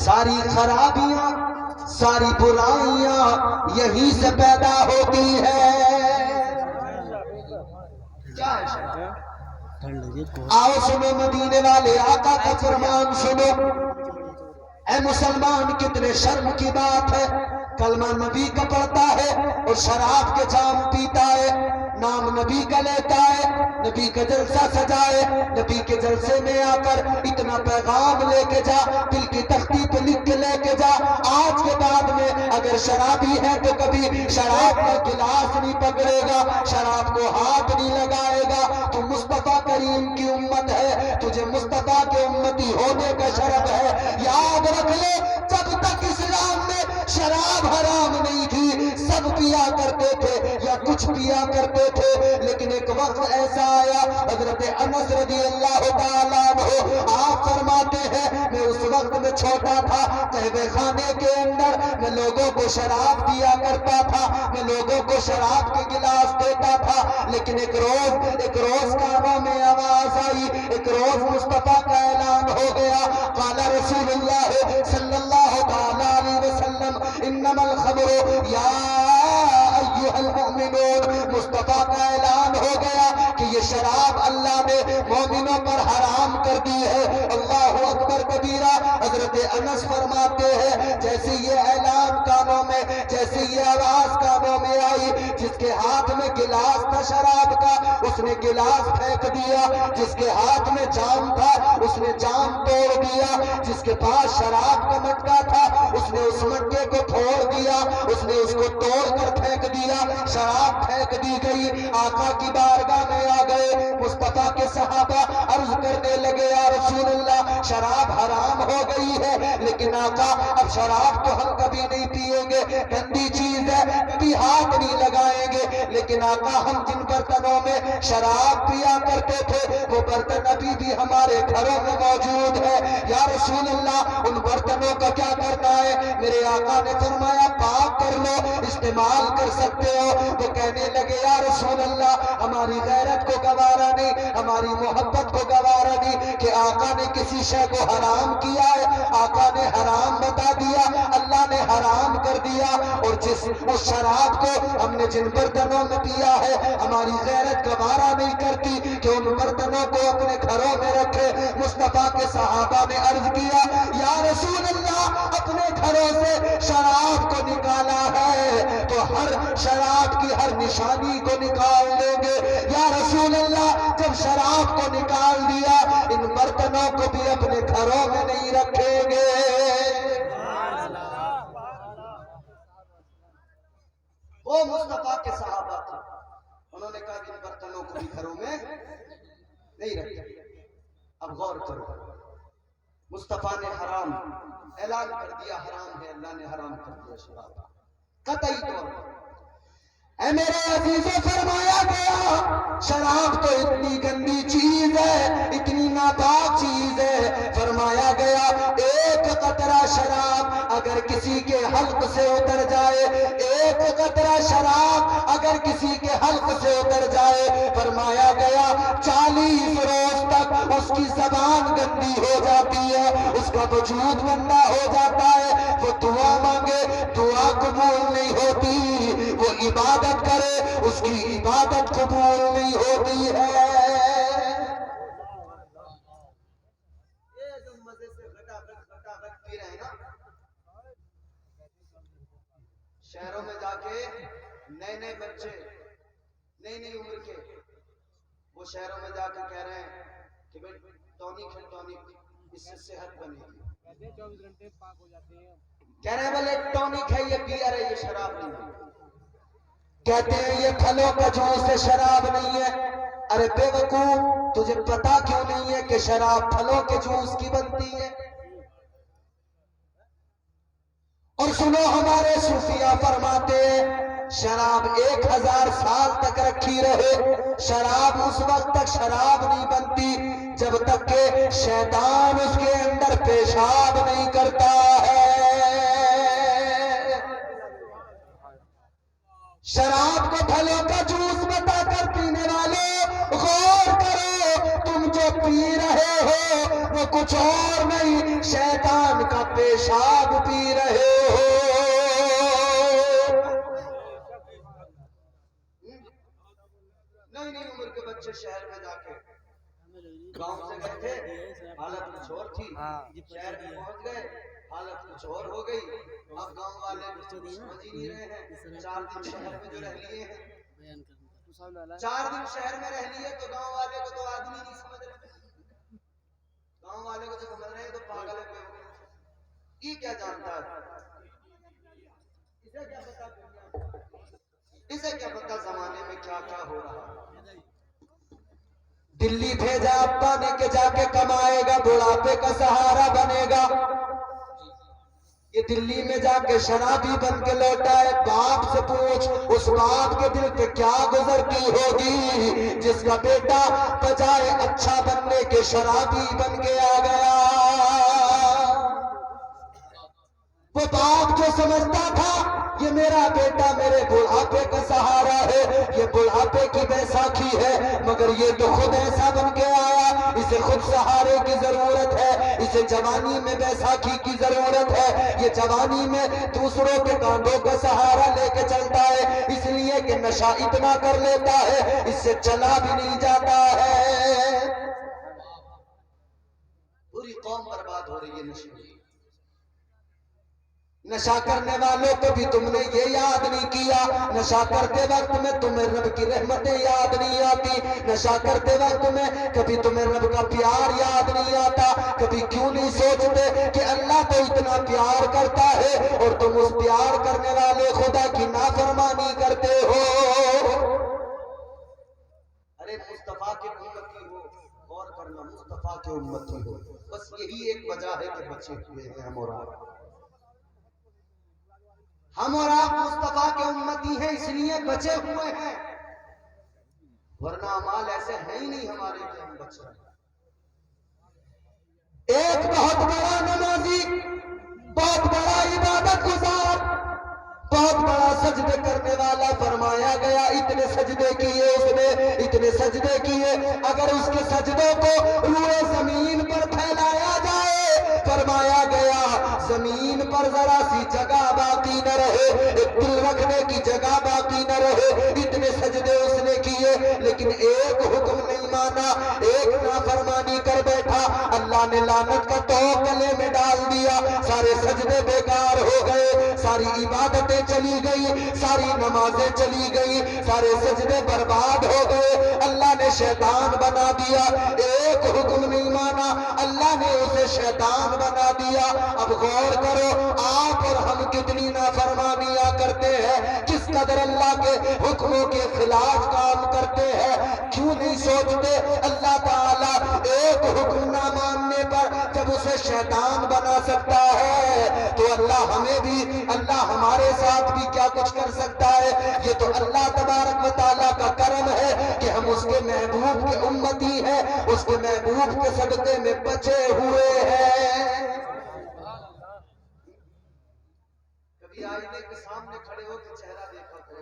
ساری خرابیاں ساری برائیاں یہیں سے پیدا ہوتی ہے. کیا ہے شراب؟ آؤ سنو مدینے والے آقا کا فرمان سنو. اے مسلمان کتنے شرم کی بات ہے، کلمہ نبی کا پڑھتا ہے اور شراب کے جام پیتا ہے، نام نبی کا لیتا ہے، نبی کا جلسہ سجائے، نبی کے جلسے میں آ کر اتنا پیغام لے کے جا، دل کی تختی پہ لکھ کے لے کے جا. آج کے بعد میں اگر شرابی ہے تو کبھی شراب کا گلاس نہیں پکڑے گا، شراب کو ہاتھ نہیں لگائے گا. تو مصطفیٰ کریم کی امت ہے، تجھے مصطفیٰ کے امتی ہونے کا شرف ہے. یاد رکھ لے، جب تک اسلام میں شراب حرام نہیں تھی سب پیا کرتے تھے یا کچھ پیا کرتے تھے، لیکن ایک وقت ایسا آیا، حضرت انس رضی اللہ تعالیٰ عنہ آپ فرماتے ہیں میں اس وقت میں چھوٹا تھا، قہوہ خانے کے اندر میں لوگوں کو شراب دیا کرتا تھا، میں لوگوں کو شراب کے گلاس دیتا تھا. لیکن ایک روز کعبہ میں آواز آئی، ایک روز مصطفیٰ کا اعلان ہو گیا، قال رسول اللہ صلی اللہ تعالیٰ علیہ وسلم انما الخمر یا ایھا المؤمنون. مصطفیٰ کا اعلان ہو گیا کہ یہ شراب اللہ نے مومنوں پر حرام کر دی ہے. اللہ اکبر کبیرہ. حضرت انس فرماتے ہیں جیسے یہ اعلان کانوں میں، جیسے یہ آواز کانوں میں آئی، جس کے ہاتھ میں گلاس تھا شراب کا اس نے گلاس پھینک دیا، جس کے ہاتھ میں جام تھا اس نے جام توڑ دیا، جس کے پاس شراب کا مٹکا تھا اس نے اس مٹکے کو پھوڑ دیا، اس نے اس کو توڑ کر پھینک دیا. شراب پھینک دی گئی. آقا کی بارگاہ میں آ گئے مصطفیٰ کے صحابہ، عرض کرنے لگے یا رسول اللہ شراب حرام ہو گئی ہے، لیکن آقا اب شراب تو ہم کبھی نہیں پیئیں گے، گندی چیز ہے، کبھی ہاتھ نہیں لگائیں گے. لیکن آقا ہم جن برتنوں میں شراب پیا کرتے تھے وہ برتن ابھی بھی ہمارے گھروں میں موجود ہے، یا رسول اللہ ان برتنوں کا کیا کرنا ہے؟ میرے آقا نے فرمایا پاک کر لو، استعمال کر سکتے ہو. وہ کہنے لگے یا رسول اللہ ہماری غیرت کو گوارا نہیں، ہماری محبت کو گوارا نہیں کہ آقا نے کسی شے کو حرام کیا ہے، آقا نے حرام بتا دیا، اللہ نے حرام کر دیا. اور اس شراب کو ہم نے جن برتنوں میں پیا ہے ہماری غیرت گوارا نہیں کرتی کہ ان برتنوں کو اپنے گھروں میں رکھے. مصطفیٰ کے صحابہ نے عرض کیا یا رسول اللہ اپنے گھروں سے شراب کو نکالا ہے تو ہر شراب کی ہر نشانی کو نکال دیں گے. یا رسول اللہ جب شراب کو نکال دیا ان برتنوں کو بھی اپنے گھروں میں نہیں رکھیں گے. وہ مصطفیٰ کے صحابہ تھے، انہوں نے کہا کہ ان برتنوں کو بھی گھروں میں نہیں رکھیں. اب غور کرو، مصطفیٰ نے حرام اعلان کر دیا، حرام ہے، اللہ نے حرام کر دیا شراب قطعی طور پر. اے میرے عزیزوں فرمایا گیا شراب تو اتنی گندی چیز ہے، اتنی ناپاک چیز ہے، فرمایا گیا ایک قطرہ شراب اگر کسی کے حلق سے اتر جائے، ایک قطرہ شراب اگر کسی کے حلق سے اتر جائے، فرمایا گیا 40 روز تک اس کی زبان گندی ہو جاتی ہے، اس کا وجود گندا ہو جاتا ہے. وہ دعا مانگے دعا قبول نہیں ہوتی، وہ عبادت کرے اس کی عبادت قبول نہیں ہوتی ہے. یہ جو مزے سے گھٹا گھٹ پی رہے ہیں نا، شہروں میں جا کے نئے بچے نئی عمر کے وہ شہروں میں جا کے کہہ رہے ہیں کہ بھائی ٹونک ہے، ٹونک اس سے صحت بنے گی. 24 گھنٹے پاک ہو جاتے ہیں. کہہ رہے ہیں بھلے ٹونک ہے، یہ بیئر ہے، یہ شراب نہیں ہے. کہتے ہیں یہ پھلوں کا جوس ہے، شراب نہیں ہے. ارے بے وقوف تجھے پتا کیوں نہیں ہے کہ شراب پھلوں کے جوس کی بنتی ہے؟ اور سنو ہمارے صوفیاء فرماتے ہیں شراب 1000 سال تک رکھی رہے، شراب اس وقت تک شراب نہیں بنتی جب تک کہ شیطان اس کے اندر پیشاب نہیں کرتا ہے. شراب کو پھلوں کا جوس بتا کر پینے والے غور کرو، تم جو پی رہے ہو وہ کچھ اور نہیں، شیطان کا پیشاب پی رہے ہو۔ نئی نئی عمر کے بچے شہر میں جا کے گاؤں سے گئے تھے، حالت کچھ اور تھی، شہر میں پہنچ گئے، حالت کچھ اور ہو گئی۔ اب گاؤں والے سمجھ ہی نہیں رہے ہیں۔ 4 دن شہر میں جو رہ لیے ہیں، 4 دن شہر میں رہ لیے تو گاؤں والے کو تو آدمی نہیں سمجھ رہے، گاؤں والے کو جو سمجھ رہے ہیں تو پاگل ہے، یہ کیا جانتا ہے، اسے کیا پتا زمانے میں کیا کیا ہو رہا ہے۔ دلی بھیجا ابا نے کہ جا کے کمائے گا، بڑھاپے کا سہارا بنے گا، یہ دلی میں جا کے شرابی بن کے لوٹا ہے۔ باپ سے پوچھ اس باپ کے دل پہ کیا گزرتی ہوگی جس کا بیٹا بجائے اچھا بننے کے شرابی بن کے آ گیا۔ وہ باپ جو سمجھتا تھا یہ میرا بیٹا میرے بڑھاپے کا سہارا ہے، یہ بڑھاپے کی بیساکھی ہے، مگر یہ تو خود ایسا بن کے آیا، اسے خود سہارے کی ضرورت ہے، اسے جوانی میں بیساکھی کی ضرورت ہے، یہ جوانی میں دوسروں کے کاندھوں کا سہارا لے کے چلتا ہے، اس لیے کہ نشہ اتنا کر لیتا ہے اس سے چلا بھی نہیں جاتا ہے۔ پوری قوم برباد ہو رہی ہے نشے میں۔ نشہ کرنے والوں کو بھی تم نے یہ یاد نہیں کیا، نشہ کرتے وقت میں تمہیں رب کی رحمتیں یاد نہیں آتی، نشہ کرتے وقت میں کبھی تمہیں رب کا پیار یاد نہیں آتا، کبھی کیوں نہیں سوچتے کہ اللہ تو اتنا پیار کرتا ہے اور تم اس پیار کرنے والے خدا کی نافرمانی کرتے ہو۔ ارے مصطفیٰ کی امتی ہو، غور کرنا، مصطفیٰ کی امتی ہو، بس یہی ایک وجہ ہے کہ بچے ہوئے ہیں ہم اور آپ۔ ہم اور آپ مصطفیٰ کے امتی ہیں اس لیے بچے ہوئے ہیں، ورنہ اعمال ایسے ہیں ہی نہیں ہمارے کہ ہم بچ رہے ہیں۔ ایک بہت بڑا نمازی، بہت بڑا عبادت گزار، بہت بڑا سجدے کرنے والا فرمایا گیا، اتنے سجدے کیے اس نے، اتنے سجدے کیے، اگر اس کے سجدوں کو روئے زمین پر پھیلایا جائے، فرمایا گیا زمین پر ذرا سی جگہ باقی نہ رہے، ایک دل رکھنے کی جگہ باقی نہ رہے، اتنے سجدے اس نے کیے، لیکن ایک حکم نہیں مانا، ایک نافرمانی کر بیٹھا، اللہ نے لعنت کا توق گلے میں ڈال دیا، سارے سجدے بیکار ہو گئے، ساری عبادتیں چلی گئی، ساری نمازیں چلی گئی، سارے سجدے برباد ہو گئے، اللہ نے شیطان بنا دیا، ایک حکم نہیں مانا، اللہ نے اسے شیطان بنا دیا۔ اب غور کرو آپ اور ہم کتنی نافرمانیاں کرتے ہیں، کس قدر اللہ کے حکموں کے خلاف کام کرتے ہیں، کیوں نہیں سوچتے اللہ تعالیٰ ایک حکم نہ ماننے پر جب اسے شیطان بنا سکتا ہے تو اللہ ہمیں بھی، اللہ ہمارے ساتھ بھی کیا کچھ کر سکتا ہے۔ یہ تو اللہ تبارک و تعالیٰ کا کرم ہے کہ ہم اس کے محبوب کے امتی ہیں، اس کے محبوب کے صدقے میں بچے ہوئے ہیں۔ کبھی آئینے کے سامنے کھڑے ہو کے